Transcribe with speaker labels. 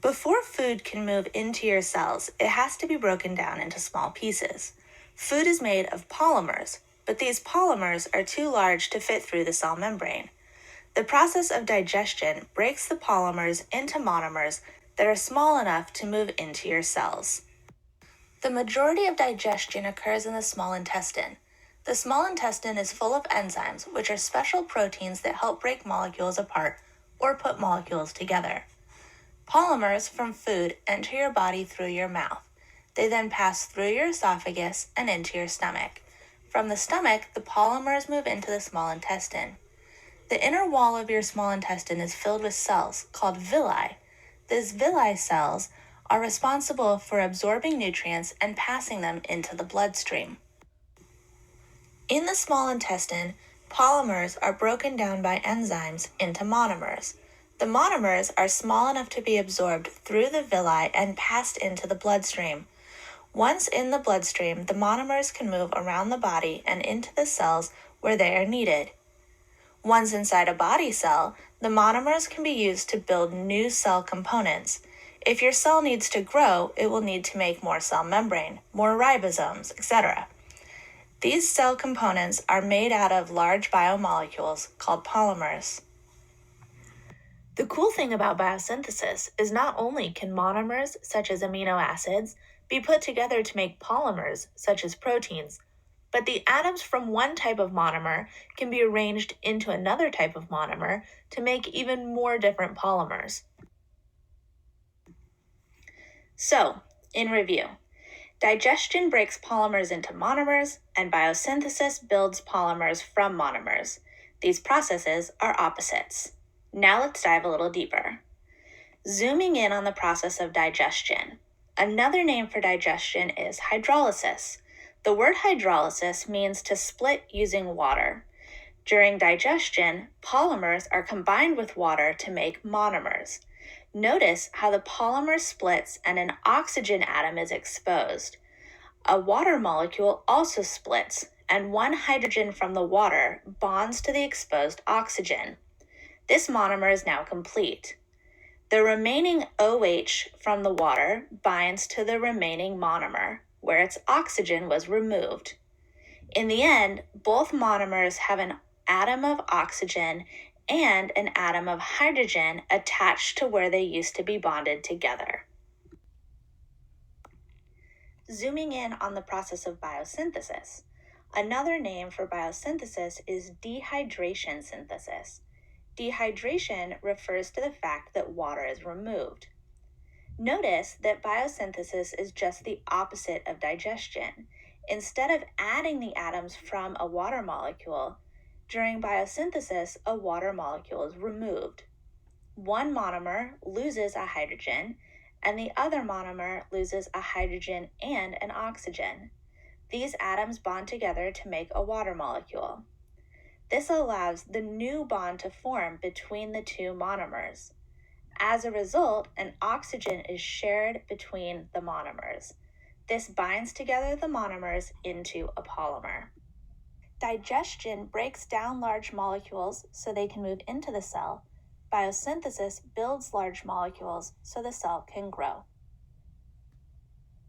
Speaker 1: Before food can move into your cells, it has to be broken down into small pieces. Food is made of polymers, but these polymers are too large to fit through the cell membrane. The process of digestion breaks the polymers into monomers that are small enough to move into your cells. The majority of digestion occurs in the small intestine. The small intestine is full of enzymes, which are special proteins that help break molecules apart or put molecules together. Polymers from food enter your body through your mouth. They then pass through your esophagus and into your stomach. From the stomach, the polymers move into the small intestine. The inner wall of your small intestine is filled with cells called villi. These villi cells are responsible for absorbing nutrients and passing them into the bloodstream. In the small intestine, polymers are broken down by enzymes into monomers. The monomers are small enough to be absorbed through the villi and passed into the bloodstream. Once in the bloodstream, the monomers can move around the body and into the cells where they are needed. Once inside a body cell, the monomers can be used to build new cell components. If your cell needs to grow, it will need to make more cell membrane, more ribosomes, etc. These cell components are made out of large biomolecules called polymers. The cool thing about biosynthesis is not only can monomers, such as amino acids, be put together to make polymers, such as proteins, but the atoms from one type of monomer can be arranged into another type of monomer to make even more different polymers. So, in review, digestion breaks polymers into monomers, and biosynthesis builds polymers from monomers. These processes are opposites. Now let's dive a little deeper. Zooming in on the process of digestion. Another name for digestion is hydrolysis. The word hydrolysis means to split using water. During digestion, polymers are combined with water to make monomers. Notice how the polymer splits and an oxygen atom is exposed. A water molecule also splits, and one hydrogen from the water bonds to the exposed oxygen. This monomer is now complete. The remaining OH from the water binds to the remaining monomer, where its oxygen was removed. In the end, both monomers have an atom of oxygen and an atom of hydrogen attached to where they used to be bonded together. Zooming in on the process of biosynthesis. Another name for biosynthesis is dehydration synthesis. Dehydration refers to the fact that water is removed. Notice that biosynthesis is just the opposite of digestion. Instead of adding the atoms from a water molecule, during biosynthesis, a water molecule is removed. One monomer loses a hydrogen, and the other monomer loses a hydrogen and an oxygen. These atoms bond together to make a water molecule. This allows the new bond to form between the two monomers. As a result, an oxygen is shared between the monomers. This binds together the monomers into a polymer. Digestion breaks down large molecules so they can move into the cell. Biosynthesis builds large molecules so the cell can grow.